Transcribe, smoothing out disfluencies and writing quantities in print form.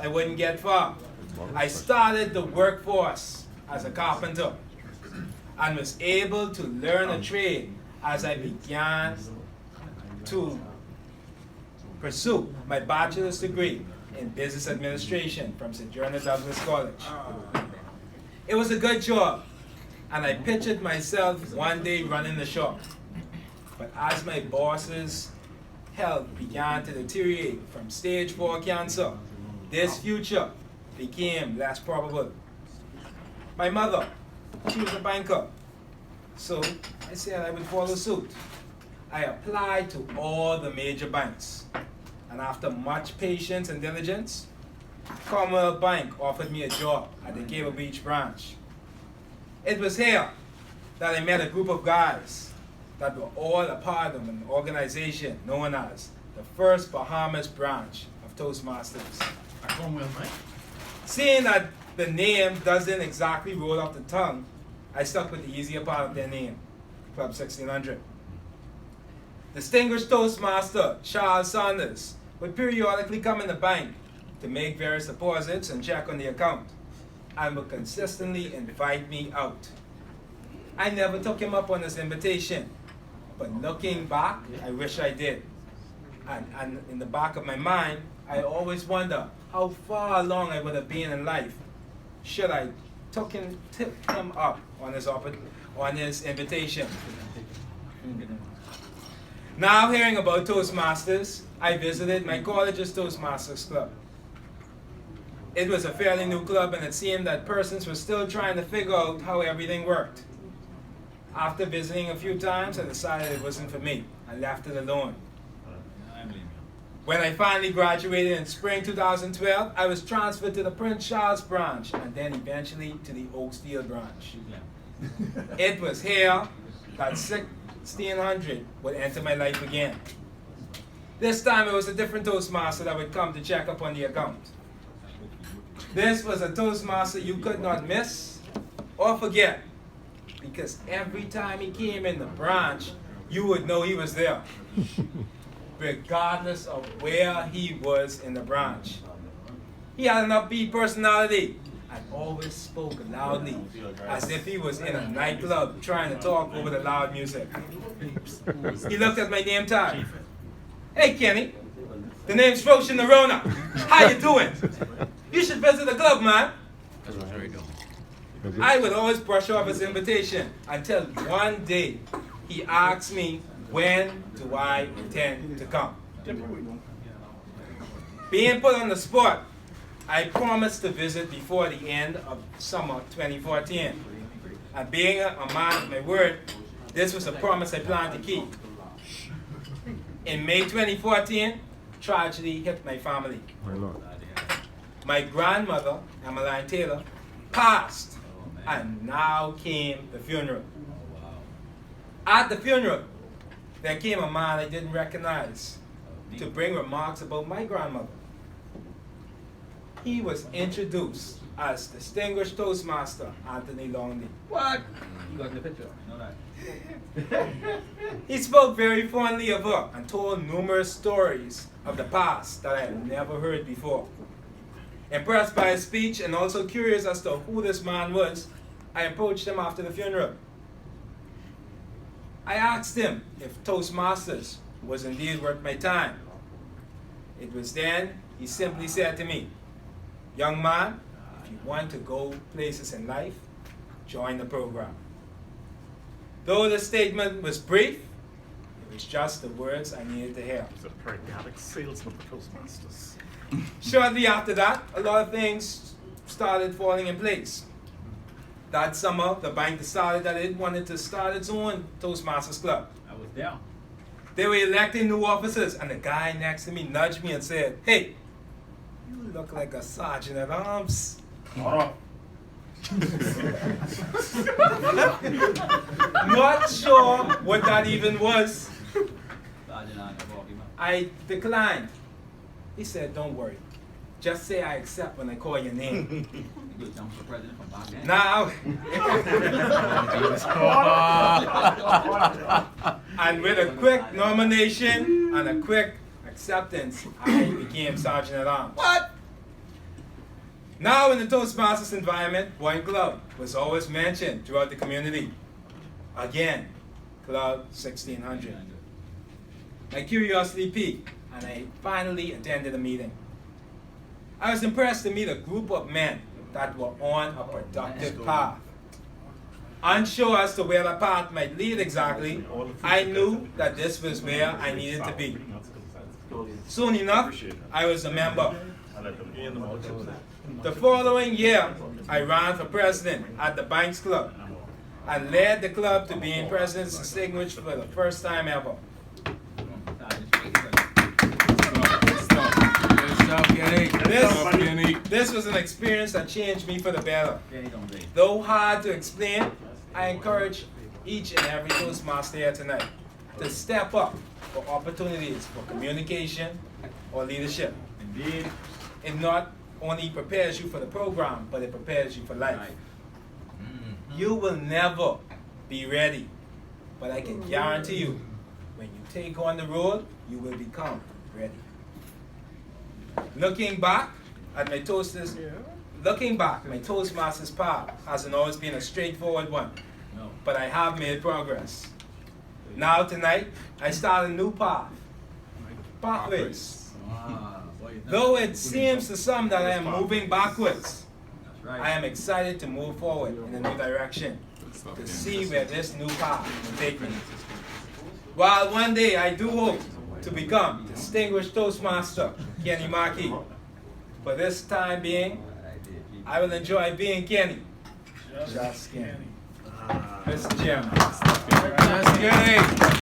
I wouldn't get far. I started the workforce as a carpenter and was able to learn a trade as I began to pursue my bachelor's degree in business administration from St. Johnny Douglas College. It was a good job, and I pictured myself one day running the shop. But as my boss's health began to deteriorate from stage 4 cancer, this future became less probable. My mother, she was a banker, so I said I would follow suit. I applied to all the major banks, and after much patience and diligence, Commonwealth Bank offered me a job at the Cable Beach branch. It was here that I met a group of guys that were all a part of an organization known as the First Bahamas Branch of Toastmasters. Seeing that the name doesn't exactly roll off the tongue, I stuck with the easier part of their name, Club 1600. Distinguished Toastmaster Charles Saunders would periodically come in the bank to make various deposits and check on the account, and would consistently invite me out. I never took him up on his invitation, but looking back, I wish I did. And in the back of my mind, I always wonder how far along I would have been in life should I tip him up on his invitation. Now hearing about Toastmasters, I visited my college's Toastmasters club. It was a fairly new club, and it seemed that persons were still trying to figure out how everything worked. After visiting a few times, I decided it wasn't for me. I left it alone. When I finally graduated in spring 2012, I was transferred to the Prince Charles branch and then eventually to the Oakfield branch. It was here that 1600 would enter my life again. This time it was a different Toastmaster that would come to check up on the account. This was a Toastmaster you could not miss or forget, because every time he came in the branch, you would know he was there, regardless of where he was in the branch. He had an upbeat personality and always spoke loudly, as if he was in a nightclub trying to talk over the loud music. He looked at my name tag. "Hey Kenny, the name's Roshan Narona. How you doing? You should visit the club, man." I would always brush off his invitation until one day he asked me, when do I intend to come? Being put on the spot, I promised to visit before the end of summer 2014. And being a man of my word, this was a promise I planned to keep. In May 2014, tragedy hit my family. My grandmother, Emmeline Taylor, passed, and now came the funeral. At the funeral, there came a man I didn't recognize to bring remarks about my grandmother. He was introduced as Distinguished Toastmaster Anthony Longley. What? You got the picture? Know that. He spoke very fondly of her and told numerous stories of the past that I had never heard before. Impressed by his speech and also curious as to who this man was, I approached him after the funeral. I asked him if Toastmasters was indeed worth my time. It was then he simply said to me, "Young man, if you want to go places in life, join the program." Though the statement was brief, it was just the words I needed to hear. He's a pragmatic salesman for Toastmasters. Shortly after that, a lot of things started falling in place. That summer, the bank decided that it wanted to start its own Toastmasters club. I was there. They were electing new officers, and the guy next to me nudged me and said, "Hey, you look like a sergeant at arms." Not sure what that even was. I declined. He said, "Don't worry. Just say I accept when I call your name." Now, and with a quick nomination and a quick acceptance, I became Sergeant at Arms. What? Now in the Toastmasters environment, Wine Club was always mentioned throughout the community. Again, Club 1600. My curiosity piqued, and I finally attended a meeting. I was impressed to meet a group of men that were on a productive path. Unsure as to where the path might lead exactly, I knew that this was where I needed to be. Soon enough, I was a member. The following year, I ran for president at the Banks Club and led the club to being president's distinguished for the first time ever. This was an experience that changed me for the better. Though hard to explain, I encourage each and every Toastmaster here tonight to step up for opportunities for communication or leadership. Indeed. It not only prepares you for the program, but it prepares you for life. You will never be ready, but I can guarantee you, when you take on the road, you will become ready. Looking back, my Toastmasters path hasn't always been a straightforward one, but I have made progress. Now tonight, I start a new path, pathways. Though it seems to some that I am moving backwards, I am excited to move forward in a new direction, to see where this new path will take me. While one day I do hope to become Distinguished Toastmaster Kenny Mackey, for this time being, I will enjoy being Kenny. Just Kenny. Mr. Chairman. Just Kenny.